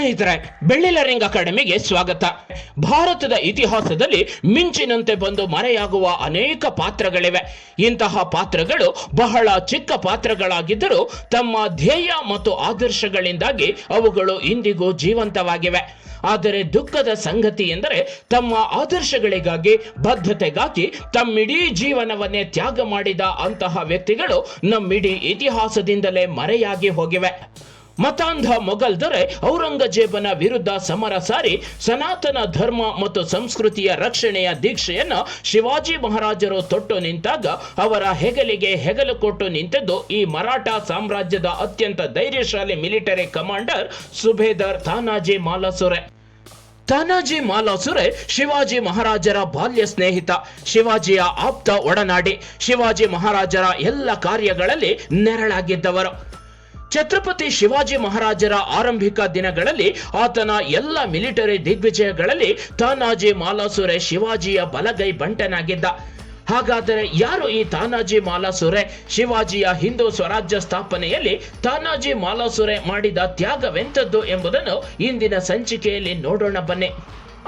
ಸ್ನೇಹಿತರೆ, ಬೆಳ್ಳಿಲರಿಂಗ್ ಅಕಾಡೆಮಿಗೆ ಸ್ವಾಗತ. ಭಾರತದ ಇತಿಹಾಸದಲ್ಲಿ ಮಿಂಚಿನಂತೆ ಬಂದು ಮರೆಯಾಗುವ ಅನೇಕ ಪಾತ್ರಗಳಿವೆ. ಇಂತಹ ಪಾತ್ರಗಳು ಬಹಳ ಚಿಕ್ಕ ಪಾತ್ರಗಳಾಗಿದ್ದರೂ ತಮ್ಮ ಧ್ಯೇಯ ಮತ್ತು ಆದರ್ಶಗಳಿಂದಾಗಿ ಅವುಗಳು ಇಂದಿಗೂ ಜೀವಂತವಾಗಿವೆ. ಆದರೆ ದುಃಖದ ಸಂಗತಿ ಎಂದರೆ ತಮ್ಮ ಆದರ್ಶಗಳಿಗಾಗಿ, ಬದ್ಧತೆಗಾಗಿ ತಮ್ಮಿಡೀ ಜೀವನವನ್ನೇ ತ್ಯಾಗ ಮಾಡಿದ ಅಂತಹ ವ್ಯಕ್ತಿಗಳು ನಮ್ಮಿಡೀ ಇತಿಹಾಸದಿಂದಲೇ ಮರೆಯಾಗಿ ಹೋಗಿವೆ. ಮತಾಂಧ ಮೊಘಲ್ ದೊರೆ ಔರಂಗಜೇಬನ ವಿರುದ್ಧ ಸಮರ ಸಾರಿ ಸನಾತನ ಧರ್ಮ ಮತ್ತು ಸಂಸ್ಕೃತಿಯ ರಕ್ಷಣೆಯ ದೀಕ್ಷೆಯನ್ನು ಶಿವಾಜಿ ಮಹಾರಾಜರು ತೊಟ್ಟು ನಿಂತಾಗ ಅವರ ಹೆಗಲಿಗೆ ಹೆಗಲು ಕೊಟ್ಟು ನಿಂತದ್ದು ಈ ಮರಾಠ ಸಾಮ್ರಾಜ್ಯದ ಅತ್ಯಂತ ಧೈರ್ಯಶಾಲಿ ಮಿಲಿಟರಿ ಕಮಾಂಡರ್ ಸುಬೇದಾರ್ ತಾನಾಜಿ ಮಾಲಸುರೆ. ತಾನಾಜಿ ಮಾಲಸುರೆ ಶಿವಾಜಿ ಮಹಾರಾಜರ ಬಾಲ್ಯ ಸ್ನೇಹಿತ, ಶಿವಾಜಿಯ ಆಪ್ತ ಒಡನಾಡಿ, ಶಿವಾಜಿ ಮಹಾರಾಜರ ಎಲ್ಲ ಕಾರ್ಯಗಳಲ್ಲಿ ನೆರಳಾಗಿದ್ದವರು. ಛತ್ರಪತಿ ಶಿವಾಜಿ ಮಹಾರಾಜರ ಆರಂಭಿಕ ದಿನಗಳಲ್ಲಿ ಆತನ ಎಲ್ಲ ಮಿಲಿಟರಿ ದಿಗ್ವಿಜಯಗಳಲ್ಲಿ ತಾನಾಜಿ ಮಾಲಸುರೆ ಶಿವಾಜಿಯ ಬಲಗೈ ಬಂಟನಾಗಿದ್ದ. ಹಾಗಾದರೆ ಯಾರು ಈ ತಾನಾಜಿ ಮಾಲಸುರೆ? ಶಿವಾಜಿಯ ಹಿಂದೂ ಸ್ವರಾಜ್ಯ ಸ್ಥಾಪನೆಯಲ್ಲಿ ತಾನಾಜಿ ಮಾಲಸುರೆ ಮಾಡಿದ ತ್ಯಾಗವೆಂಥದ್ದು ಎಂಬುದನ್ನು ಇಂದಿನ ಸಂಚಿಕೆಯಲ್ಲಿ ನೋಡೋಣ ಬನ್ನಿ.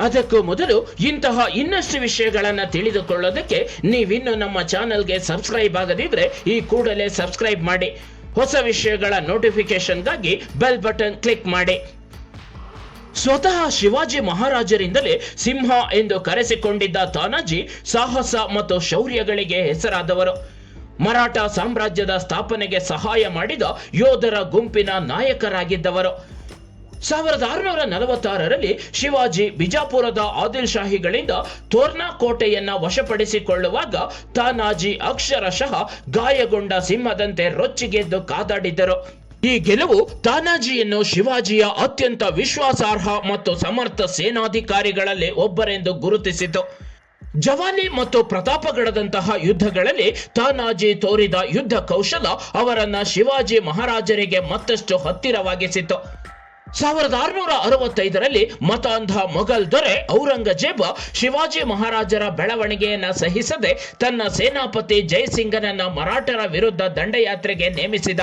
ಅದಕ್ಕೂ ಮೊದಲು ಇಂತಹ ಇನ್ನಷ್ಟು ವಿಷಯಗಳನ್ನು ತಿಳಿದುಕೊಳ್ಳೋದಕ್ಕೆ ನೀವಿನ್ನು ನಮ್ಮ ಚಾನೆಲ್ಗೆ ಸಬ್ಸ್ಕ್ರೈಬ್ ಆಗದಿದ್ರೆ ಈ ಕೂಡಲೇ ಸಬ್ಸ್ಕ್ರೈಬ್ ಮಾಡಿ. ಹೊಸ ವಿಷಯಗಳ ನೋಟಿಫಿಕೇಶನ್ಗಾಗಿ ಬೆಲ್ ಬಟನ್ ಕ್ಲಿಕ್ ಮಾಡಿ. ಸ್ವತಃ ಶಿವಾಜಿ ಮಹಾರಾಜರಿಂದಲೇ ಸಿಂಹ ಎಂದು ಕರೆಸಿಕೊಂಡಿದ್ದ ತಾನಾಜಿ ಸಾಹಸ ಮತ್ತು ಶೌರ್ಯಗಳಿಗೆ ಹೆಸರಾದವರು. ಮರಾಠ ಸಾಮ್ರಾಜ್ಯದ ಸ್ಥಾಪನೆಗೆ ಸಹಾಯ ಮಾಡಿದ ಯೋಧರ ಗುಂಪಿನ ನಾಯಕರಾಗಿದ್ದವರು. 1646ರಲ್ಲಿ ಶಿವಾಜಿ ಬಿಜಾಪುರದ ಆದಿಲ್ ಶಾಹಿಗಳಿಂದ ತೋರ್ನಾ ಕೋಟೆಯನ್ನ ವಶಪಡಿಸಿಕೊಳ್ಳುವಾಗ ತಾನಾಜಿ ಅಕ್ಷರಶಃ ಗಾಯಗೊಂಡ ಸಿಂಹದಂತೆ ರೊಚ್ಚಿಗೆದ್ದು ಕಾದಾಡಿದ್ದರು. ಈ ಗೆಲುವು ತಾನಾಜಿಯನ್ನು ಶಿವಾಜಿಯ ಅತ್ಯಂತ ವಿಶ್ವಾಸಾರ್ಹ ಮತ್ತು ಸಮರ್ಥ ಸೇನಾಧಿಕಾರಿಗಳಲ್ಲಿ ಒಬ್ಬರೆಂದು ಗುರುತಿಸಿತು. ಜವಾಲಿ ಮತ್ತು ಪ್ರತಾಪಗಢದಂತಹ ಯುದ್ಧಗಳಲ್ಲಿ ತಾನಾಜಿ ತೋರಿದ ಯುದ್ಧ ಕೌಶಲ ಅವರನ್ನ ಶಿವಾಜಿ ಮಹಾರಾಜರಿಗೆ ಮತ್ತಷ್ಟು ಹತ್ತಿರವಾಗಿಸಿತು. 1665ರಲ್ಲಿ ಮತಾಂಧ ಮೊಘಲ್ ದೊರೆ ಔರಂಗಜೇಬ ಶಿವಾಜಿ ಮಹಾರಾಜರ ಬೆಳವಣಿಗೆಯನ್ನ ಸಹಿಸದೆ ತನ್ನ ಸೇನಾಪತಿ ಜಯಸಿಂಗನನ್ನ ಮರಾಠರ ವಿರುದ್ಧ ದಂಡಯಾತ್ರೆಗೆ ನೇಮಿಸಿದ.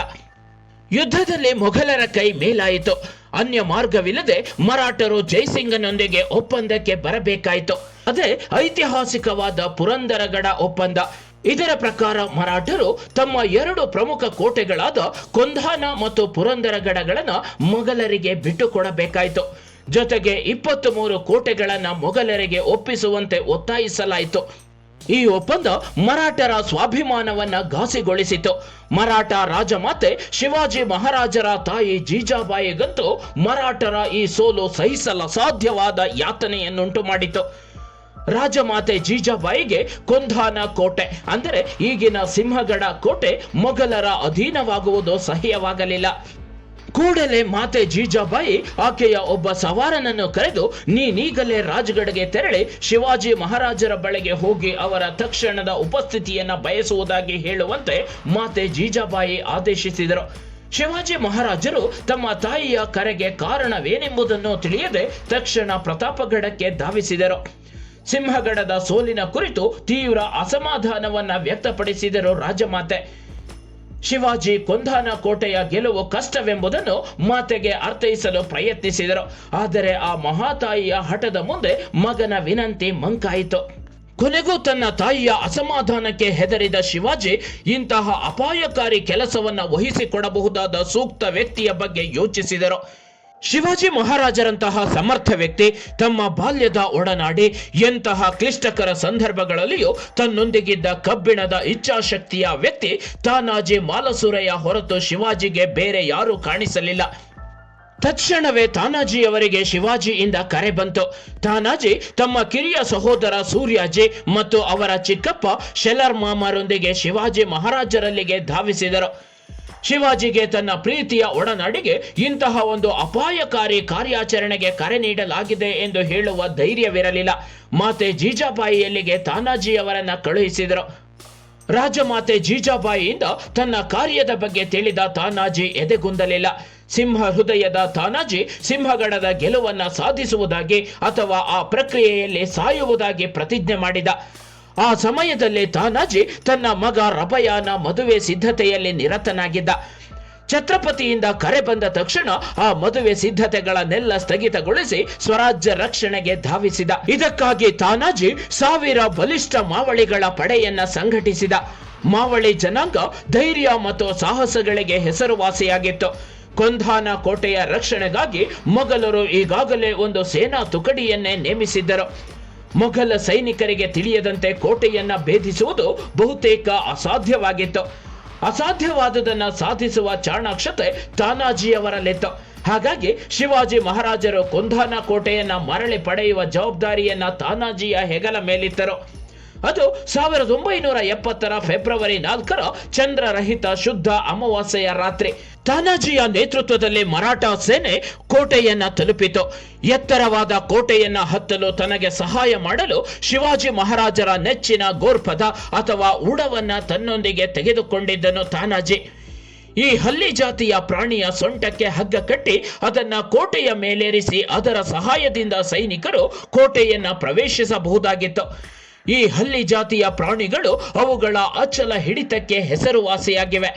ಯುದ್ಧದಲ್ಲಿ ಮೊಘಲರ ಕೈ ಮೇಲಾಯಿತು. ಅನ್ಯ ಮಾರ್ಗವಿಲ್ಲದೆ ಮರಾಠರು ಜಯಸಿಂಗನೊಂದಿಗೆ ಒಪ್ಪಂದಕ್ಕೆ ಬರಬೇಕಾಯಿತು. ಅದೇ ಐತಿಹಾಸಿಕವಾದ ಪುರಂದರಗಡ ಒಪ್ಪಂದ. ಇದರ ಪ್ರಕಾರ ಮರಾಠರು ತಮ್ಮ 2 ಪ್ರಮುಖ ಕೋಟೆಗಳಾದ ಕೊಂಧಾನ ಮತ್ತು ಪುರಂದರಗಡಗಳನ್ನು ಮೊಘಲರಿಗೆ ಬಿಟ್ಟುಕೊಡಬೇಕಾಯಿತು. ಜೊತೆಗೆ 23 ಕೋಟೆಗಳನ್ನು ಮೊಘಲರಿಗೆ ಒಪ್ಪಿಸುವಂತೆ ಒತ್ತಾಯಿಸಲಾಯಿತು. ಈ ಒಪ್ಪಂದ ಮರಾಠರ ಸ್ವಾಭಿಮಾನವನ್ನ ಘಾಸಿಗೊಳಿಸಿತು. ಮರಾಠ ರಾಜಮಾತೆ ಶಿವಾಜಿ ಮಹಾರಾಜರ ತಾಯಿ ಜೀಜಾಬಾಯಿಗಂತೂ ಮರಾಠರ ಈ ಸೋಲು ಸಹಿಸಲಸಾಧ್ಯವಾದ ಯಾತನೆಯನ್ನುಂಟು ಮಾಡಿತು. ರಾಜಮಾತೆ ಜೀಜಾಬಾಯಿಗೆ ಕೊಂಧಾನ ಕೋಟೆ ಅಂದರೆ ಈಗಿನ ಸಿಂಹಗಡ ಕೋಟೆ ಮೊಘಲರ ಅಧೀನವಾಗುವುದು ಸಹ್ಯವಾಗಲಿಲ್ಲ. ಕೂಡಲೇ ಮಾತೆ ಜೀಜಾಬಾಯಿ ಆಕೆಯ ಒಬ್ಬ ಸವಾರನನ್ನು ಕರೆದು ನೀನೀಗಲೇ ರಾಜ್ಗಢಗೆ ತೆರಳಿ ಶಿವಾಜಿ ಮಹಾರಾಜರ ಬಳಿಗೆ ಹೋಗಿ ಅವರ ತಕ್ಷಣದ ಉಪಸ್ಥಿತಿಯನ್ನ ಬಯಸುವುದಾಗಿ ಹೇಳುವಂತೆ ಮಾತೆ ಜೀಜಾಬಾಯಿ ಆದೇಶಿಸಿದರು. ಶಿವಾಜಿ ಮಹಾರಾಜರು ತಮ್ಮ ತಾಯಿಯ ಕರೆಗೆ ಕಾರಣವೇನೆಂಬುದನ್ನು ತಿಳಿಯದೆ ತಕ್ಷಣ ಪ್ರತಾಪಗಢಕ್ಕೆ ಧಾವಿಸಿದರು. ಸಿಂಹಗಡದ ಸೋಲಿನ ಕುರಿತು ತೀವ್ರ ಅಸಮಾಧಾನವನ್ನ ವ್ಯಕ್ತಪಡಿಸಿದರು ರಾಜಮಾತೆ. ಶಿವಾಜಿ ಕೊಂಧಾನ ಕೋಟೆಯ ಗೆಲುವು ಕಷ್ಟವೆಂಬುದನ್ನು ಮಾತೆಗೆ ಅರ್ಥೈಸಲು ಪ್ರಯತ್ನಿಸಿದರು. ಆದರೆ ಆ ಮಹಾತಾಯಿಯ ಹಠದ ಮುಂದೆ ಮಗನ ವಿನಂತಿ ಮಂಕಾಯಿತು. ಕೊನೆಗೂ ತನ್ನ ತಾಯಿಯ ಅಸಮಾಧಾನಕ್ಕೆ ಹೆದರಿದ ಶಿವಾಜಿ ಇಂತಹ ಅಪಾಯಕಾರಿ ಕೆಲಸವನ್ನ ವಹಿಸಿಕೊಡಬಹುದಾದ ಸೂಕ್ತ ವ್ಯಕ್ತಿಯ ಬಗ್ಗೆ ಯೋಚಿಸಿದರು. ಶಿವಾಜಿ ಮಹಾರಾಜರಂತಹ ಸಮರ್ಥ ವ್ಯಕ್ತಿ, ತಮ್ಮ ಬಾಲ್ಯದ ಒಡನಾಡಿ, ಎಂತಹ ಕ್ಲಿಷ್ಟಕರ ಸಂದರ್ಭಗಳಲ್ಲಿಯೂ ತನ್ನೊಂದಿಗಿದ್ದ ಕಬ್ಬಿಣದ ಇಚ್ಛಾಶಕ್ತಿಯ ವ್ಯಕ್ತಿ ತಾನಾಜಿ ಮಾಲಸುರೆಯ ಹೊರತು ಶಿವಾಜಿಗೆ ಬೇರೆ ಯಾರೂ ಕಾಣಿಸಲಿಲ್ಲ. ತಕ್ಷಣವೇ ತಾನಾಜಿಯವರಿಗೆ ಶಿವಾಜಿಯಿಂದ ಕರೆ ಬಂತು. ತಾನಾಜಿ ತಮ್ಮ ಕಿರಿಯ ಸಹೋದರ ಸೂರ್ಯಾಜಿ ಮತ್ತು ಅವರ ಚಿಕ್ಕಪ್ಪ ಶೆಲರ್ ಮಾಮರೊಂದಿಗೆ ಶಿವಾಜಿ ಮಹಾರಾಜರಲ್ಲಿಗೆ ಧಾವಿಸಿದರು. ಶಿವಾಜಿಗೆ ತನ್ನ ಪ್ರೀತಿಯ ಒಡನಾಡಿಗೆ ಇಂತಹ ಒಂದು ಅಪಾಯಕಾರಿ ಕಾರ್ಯಾಚರಣೆಗೆ ಕರೆ ನೀಡಲಾಗಿದೆ ಎಂದು ಹೇಳುವ ಧೈರ್ಯವಿರಲಿಲ್ಲ. ಮಾತೆ ಜೀಜಾಬಾಯಿಯಲ್ಲಿಗೆ ತಾನಾಜಿಯವರನ್ನ ಕಳುಹಿಸಿದರು. ರಾಜಮಾತೆ ಜೀಜಾಬಾಯಿಯಿಂದ ತನ್ನ ಕಾರ್ಯದ ಬಗ್ಗೆ ತಿಳಿದ ತಾನಾಜಿ ಎದೆಗುಂದಲಿಲ್ಲ. ಸಿಂಹ ಹೃದಯದ ತಾನಾಜಿ ಸಿಂಹಗಡದ ಗೆಲುವನ್ನ ಸಾಧಿಸುವುದಾಗಿ ಅಥವಾ ಆ ಪ್ರಕ್ರಿಯೆಯಲ್ಲಿ ಸಾಯುವುದಾಗಿ ಪ್ರತಿಜ್ಞೆ ಮಾಡಿದ. ಆ ಸಮಯದಲ್ಲಿ ತಾನಾಜಿ ತನ್ನ ಮಗ ರಬಯಾನ ಮದುವೆ ಸಿದ್ಧತೆಯಲ್ಲಿ ನಿರತನಾಗಿದ್ದ. ಛತ್ರಪತಿಯಿಂದ ಕರೆ ಬಂದ ತಕ್ಷಣ ಆ ಮದುವೆ ಸಿದ್ಧತೆಗಳನ್ನೆಲ್ಲ ಸ್ಥಗಿತಗೊಳಿಸಿ ಸ್ವರಾಜ್ಯ ರಕ್ಷಣೆಗೆ ಧಾವಿಸಿದ. ಇದಕ್ಕಾಗಿ ತಾನಾಜಿ 1000 ಬಲಿಷ್ಠ ಮಾವಳಿಗಳ ಪಡೆಯನ್ನ ಸಂಘಟಿಸಿದ. ಮಾವಳಿ ಜನಾಂಗ ಧೈರ್ಯ ಮತ್ತು ಸಾಹಸಗಳಿಗೆ ಹೆಸರುವಾಸಿಯಾಗಿತ್ತು. ಕೊಂಧಾನ ಕೋಟೆಯ ರಕ್ಷಣೆಗಾಗಿ ಮೊಘಲರು ಈಗಾಗಲೇ ಒಂದು ಸೇನಾ ತುಕಡಿಯನ್ನೇ ನೇಮಿಸಿದ್ದರು. ಮೊಘಲ ಸೈನಿಕರಿಗೆ ತಿಳಿಯದಂತೆ ಕೋಟೆಯನ್ನ ಭೇದಿಸುವುದು ಬಹುತೇಕ ಅಸಾಧ್ಯವಾಗಿತ್ತು. ಅಸಾಧ್ಯವಾದುದನ್ನು ಸಾಧಿಸುವ ಚಾಣಾಕ್ಷತೆ ತಾನಾಜಿಯವರಲ್ಲಿತ್ತು. ಹಾಗಾಗಿ ಶಿವಾಜಿ ಮಹಾರಾಜರು ಕೊಂಧಾನ ಕೋಟೆಯನ್ನ ಮರಳಿ ಪಡೆಯುವ ಜವಾಬ್ದಾರಿಯನ್ನ ತಾನಾಜಿಯ ಹೆಗಲ ಮೇಲಿತ್ತರು. ಅದು 1970 ಫೆಬ್ರವರಿ 4 ಚಂದ್ರರಹಿತ ಶುದ್ಧ ಅಮಾವಾಸ್ಯೆಯ ರಾತ್ರಿ. ತಾನಾಜಿಯ ನೇತೃತ್ವದಲ್ಲಿ ಮರಾಠ ಸೇನೆ ಕೋಟೆಯನ್ನ ತಲುಪಿತು. ಎತ್ತರವಾದ ಕೋಟೆಯನ್ನ ಹತ್ತಲು ತನಗೆ ಸಹಾಯ ಮಾಡಲು ಶಿವಾಜಿ ಮಹಾರಾಜರ ನೆಚ್ಚಿನ ಗೋರ್ಪದ ಅಥವಾ ಉಡವನ್ನ ತನ್ನೊಂದಿಗೆ ತೆಗೆದುಕೊಂಡಿದ್ದನು ತಾನಾಜಿ. ಈ ಹಲ್ಲಿ ಜಾತಿಯ ಪ್ರಾಣಿಯ ಸೊಂಟಕ್ಕೆ ಹಗ್ಗ ಕಟ್ಟಿ ಅದನ್ನ ಕೋಟೆಯ ಮೇಲೇರಿಸಿ ಅದರ ಸಹಾಯದಿಂದ ಸೈನಿಕರು ಕೋಟೆಯನ್ನ ಪ್ರವೇಶಿಸಬಹುದಾಗಿತ್ತು. ಈ ಹಲ್ಲಿ ಜಾತಿಯ ಪ್ರಾಣಿಗಳು ಅವುಗಳ ಅಚಲ ಹಿಡಿತಕ್ಕೆ ಹೆಸರುವಾಸಿಯಾಗಿವೆ.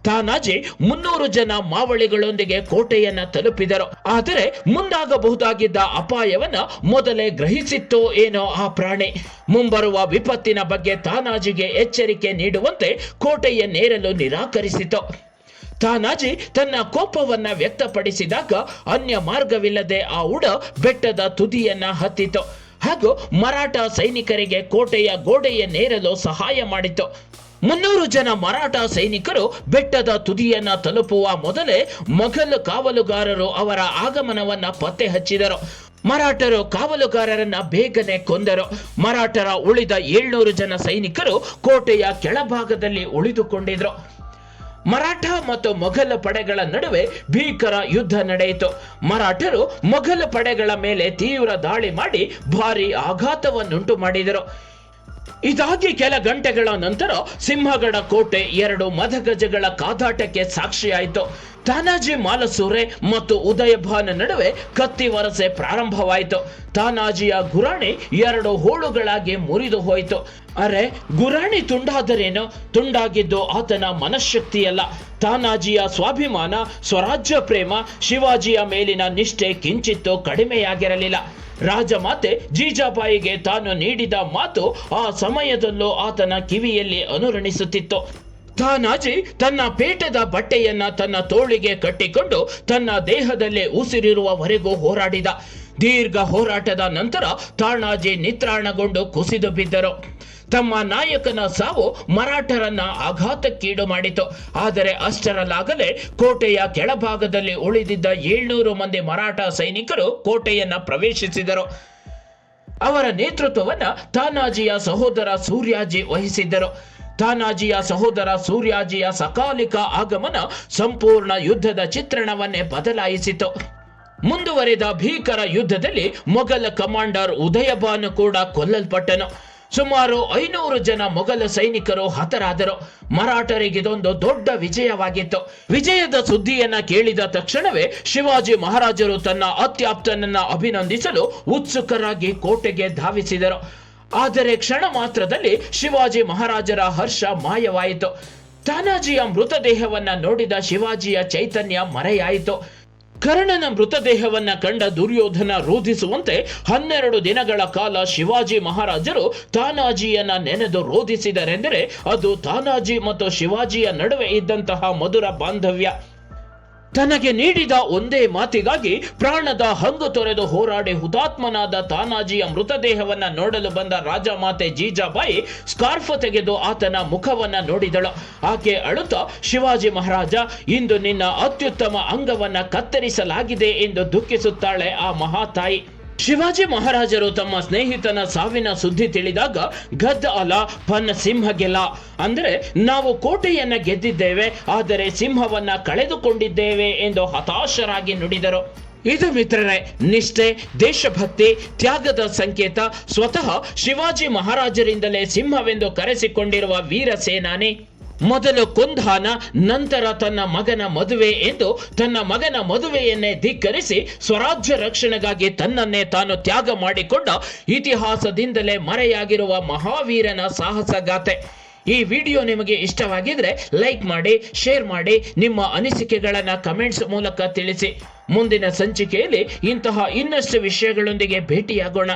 ತಾನಾಜಿ 300 ಜನ ಮಾವಳಿಗಳೊಂದಿಗೆ ಕೋಟೆಯನ್ನ ತಲುಪಿದರು. ಆದರೆ ಮುಂದಾಗಬಹುದಾಗಿದ್ದ ಅಪಾಯವನ್ನ ಮೊದಲೇ ಗ್ರಹಿಸಿತ್ತೋ ಏನೋ ಆ ಪ್ರಾಣಿ. ಮುಂಬರುವ ವಿಪತ್ತಿನ ಬಗ್ಗೆ ತಾನಾಜಿಗೆ ಎಚ್ಚರಿಕೆ ನೀಡುವಂತೆ ಕೋಟೆಯನ್ನೇರಲು ನಿರಾಕರಿಸಿತು. ತಾನಾಜಿ ತನ್ನ ಕೋಪವನ್ನ ವ್ಯಕ್ತಪಡಿಸಿದಾಗ ಅನ್ಯ ಮಾರ್ಗವಿಲ್ಲದೆ ಆ ಉಡ ಬೆಟ್ಟದ ತುದಿಯನ್ನ ಹತ್ತಿತು ಹಾಗೂ ಮರಾಠ ಸೈನಿಕರಿಗೆ ಕೋಟೆಯ ಗೋಡೆಯನ್ನೇರಲು ಸಹಾಯ ಮಾಡಿತು. 300 ಜನ ಮರಾಠ ಸೈನಿಕರು ಬೆಟ್ಟದ ತುದಿಯನ್ನ ತಲುಪುವ ಮೊದಲೇ ಮೊಘಲ್ ಕಾವಲುಗಾರರು ಅವರ ಆಗಮನವನ್ನ ಪತ್ತೆ ಹಚ್ಚಿದರು. ಮರಾಠರು ಕಾವಲುಗಾರರನ್ನ ಬೇಗನೆ ಕೊಂದರು. ಮರಾಠರ ಉಳಿದ 700 ಜನ ಸೈನಿಕರು ಕೋಟೆಯ ಕೆಳಭಾಗದಲ್ಲಿ ಉಳಿದುಕೊಂಡಿದ್ರು. ಮರಾಠ ಮತ್ತು ಮೊಘಲ ಪಡೆಗಳ ನಡುವೆ ಭೀಕರ ಯುದ್ಧ ನಡೆಯಿತು. ಮರಾಠರು ಮೊಘಲ ಪಡೆಗಳ ಮೇಲೆ ತೀವ್ರ ದಾಳಿ ಮಾಡಿ ಭಾರಿ ಆಘಾತವನ್ನುಂಟು ಮಾಡಿದರು. ಇದಾಗಿ ಕೆಲ ಗಂಟೆಗಳ ನಂತರ ಸಿಂಹಗಡ ಕೋಟೆ 2 ಮದಗಜಗಳ ಕಾದಾಟಕ್ಕೆ ಸಾಕ್ಷಿಯಾಯಿತು. ತಾನಾಜಿ ಮಾಲಸೂರೆ ಮತ್ತು ಉದಯಭಾನ ನಡುವೆ ಕತ್ತಿ ವರಸೆ ಪ್ರಾರಂಭವಾಯಿತು. ತಾನಾಜಿಯ ಗುರಾಣಿ 2 ಹೋಳುಗಳಾಗಿ ಮುರಿದು ಹೋಯಿತು. ಅರೆ, ಗುರಾಣಿ ತುಂಡಾದರೇನು? ತುಂಡಾಗಿದ್ದು ಆತನ ಮನಃಶಕ್ತಿಯಲ್ಲ, ತಾನಾಜಿಯ ಸ್ವಾಭಿಮಾನ, ಸ್ವರಾಜ್ಯ ಪ್ರೇಮ, ಶಿವಾಜಿಯ ಮೇಲಿನ ನಿಷ್ಠೆ ಕಿಂಚಿತ್ತೂ ಕಡಿಮೆಯಾಗಿರಲಿಲ್ಲ. ರಾಜಮಾತೆ ಜೀಜಾಬಾಯಿಗೆ ತಾನು ನೀಡಿದ ಮಾತು ಆ ಸಮಯದಲ್ಲೂ ಆತನ ಕಿವಿಯಲ್ಲಿ ಅನುರಣಿಸುತ್ತಿತ್ತು. ತಾನಾಜಿ ತನ್ನ ಪೇಟದ ಬಟ್ಟೆಯನ್ನ ತನ್ನ ತೋಳಿಗೆ ಕಟ್ಟಿಕೊಂಡು ತನ್ನ ದೇಹದಲ್ಲೇ ಉಸಿರಿರುವವರೆಗೂ ಹೋರಾಡಿದ. ದೀರ್ಘ ಹೋರಾಟದ ನಂತರ ತಾನಾಜಿ ನಿತ್ರಾಣಗೊಂಡು ಕುಸಿದು ಬಿದ್ದರು. ತಮ್ಮ ನಾಯಕನ ಸಾವು ಮರಾಠರನ್ನ ಆಘಾತಕ್ಕೀಡು ಮಾಡಿತು. ಆದರೆ ಅಷ್ಟರಲ್ಲಾಗಲೇ ಕೋಟೆಯ ಕೆಳಭಾಗದಲ್ಲಿ ಉಳಿದಿದ್ದ 700 ಮಂದಿ ಮರಾಠ ಸೈನಿಕರು ಕೋಟೆಯನ್ನ ಪ್ರವೇಶಿಸಿದರು. ಅವರ ನೇತೃತ್ವವನ್ನ ತಾನಾಜಿಯ ಸಹೋದರ ಸೂರ್ಯಾಜಿ ವಹಿಸಿದ್ದರು. ತಾನಾಜಿಯ ಸಹೋದರ ಸೂರ್ಯಾಜಿಯ ಸಕಾಲಿಕ ಆಗಮನ ಸಂಪೂರ್ಣ ಯುದ್ಧದ ಚಿತ್ರಣವನ್ನೇ ಬದಲಾಯಿಸಿತು. ಮುಂದುವರೆದ ಭೀಕರ ಯುದ್ಧದಲ್ಲಿ ಮೊಘಲ ಕಮಾಂಡರ್ ಉದಯಭಾನು ಕೂಡ ಕೊಲ್ಲಲ್ಪಟ್ಟನು. ಸುಮಾರು 500 ಜನ ಮೊಘಲ ಸೈನಿಕರು ಹತರಾದರು. ಮರಾಠರಿಗಿದೊಂದು ದೊಡ್ಡ ವಿಜಯವಾಗಿತ್ತು. ವಿಜಯದ ಸುದ್ದಿಯನ್ನ ಕೇಳಿದ ತಕ್ಷಣವೇ ಶಿವಾಜಿ ಮಹಾರಾಜರು ತನ್ನ ಅತ್ಯಾಪ್ತನನ್ನ ಅಭಿನಂದಿಸಲು ಉತ್ಸುಕರಾಗಿ ಕೋಟೆಗೆ ಧಾವಿಸಿದರು. ಆದರೆ ಕ್ಷಣ ಮಾತ್ರದಲ್ಲಿ ಶಿವಾಜಿ ಮಹಾರಾಜರ ಹರ್ಷ ಮಾಯವಾಯಿತು. ತಾನಾಜಿಯ ಮೃತದೇಹವನ್ನ ನೋಡಿದ ಶಿವಾಜಿಯ ಚೈತನ್ಯ ಮರೆಯಾಯಿತು. ಕರ್ಣನ ಮೃತದೇಹವನ್ನ ಕಂಡ ದುರ್ಯೋಧನ ರೋಧಿಸುವಂತೆ 12 ದಿನಗಳ ಕಾಲ ಶಿವಾಜಿ ಮಹಾರಾಜರು ತಾನಾಜಿಯನ್ನ ನೆನೆದು ರೋಧಿಸಿದರೆಂದರೆ ಅದು ತಾನಾಜಿ ಮತ್ತು ಶಿವಾಜಿಯ ನಡುವೆ ಇದ್ದಂತಹ ಮಧುರ ಬಾಂಧವ್ಯ. ತನಗೆ ನೀಡಿದ ಒಂದೇ ಮಾತಿಗಾಗಿ ಪ್ರಾಣದ ಹಂಗು ತೊರೆದು ಹೋರಾಡಿ ಹುತಾತ್ಮನಾದ ತಾನಾಜಿಯ ಮೃತದೇಹವನ್ನ ನೋಡಲು ಬಂದ ರಾಜಮಾತೆ ಜೀಜಾಬಾಯಿ ಸ್ಕಾರ್ಫ್ ತೆಗೆದು ಆತನ ಮುಖವನ್ನ ನೋಡಿದಳು. ಆಕೆ ಅಳುತ್ತಾ, ಶಿವಾಜಿ ಮಹಾರಾಜ, ಇಂದು ನಿನ್ನ ಅತ್ಯುತ್ತಮ ಅಂಗವನ್ನ ಕತ್ತರಿಸಲಾಗಿದೆ ಎಂದು ದುಃಖಿಸುತ್ತಾಳೆ ಆ ಮಹಾತಾಯಿ. ಶಿವಾಜಿ ಮಹಾರಾಜರು ತಮ್ಮ ಸ್ನೇಹಿತನ ಸಾವಿನ ಸುದ್ದಿ ತಿಳಿದಾಗ ಗದ್ ಅಲ ಪನ್ ಸಿಂಹ ಗೆಲ, ಅಂದರೆ ನಾವು ಕೋಟೆಯನ್ನ ಗೆದ್ದಿದ್ದೇವೆ ಆದರೆ ಸಿಂಹವನ್ನ ಕಳೆದುಕೊಂಡಿದ್ದೇವೆ ಎಂದು ಹತಾಶರಾಗಿ ನುಡಿದರು. ಇದು ಮಿತ್ರರೇ ನಿಷ್ಠೆ, ದೇಶಭಕ್ತಿ, ತ್ಯಾಗದ ಸಂಕೇತ. ಸ್ವತಃ ಶಿವಾಜಿ ಮಹಾರಾಜರಿಂದಲೇ ಸಿಂಹವೆಂದು ಕರೆಸಿಕೊಂಡಿರುವ ವೀರ ಸೇನಾನಿ. ಮೊದಲು ಕೊಂಧಾನ, ನಂತರ ತನ್ನ ಮಗನ ಮದುವೆ ಎಂದು ತನ್ನ ಮಗನ ಮದುವೆಯನ್ನೇ ಧಿಕ್ಕರಿಸಿ ಸ್ವರಾಜ್ಯ ರಕ್ಷಣೆಗಾಗಿ ತನ್ನನ್ನೇ ತಾನು ತ್ಯಾಗ ಮಾಡಿಕೊಂಡ ಇತಿಹಾಸದಿಂದಲೇ ಮರೆಯಾಗಿರುವ ಮಹಾವೀರನ ಸಾಹಸಗಾಥೆ. ಈ ವಿಡಿಯೋ ನಿಮಗೆ ಇಷ್ಟವಾಗಿದ್ರೆ ಲೈಕ್ ಮಾಡಿ, ಶೇರ್ ಮಾಡಿ, ನಿಮ್ಮ ಅನಿಸಿಕೆಗಳನ್ನ ಕಮೆಂಟ್ಸ್ ಮೂಲಕ ತಿಳಿಸಿ. ಮುಂದಿನ ಸಂಚಿಕೆಯಲ್ಲಿ ಇಂತಹ ಇನ್ನಷ್ಟು ವಿಷಯಗಳೊಂದಿಗೆ ಭೇಟಿಯಾಗೋಣ.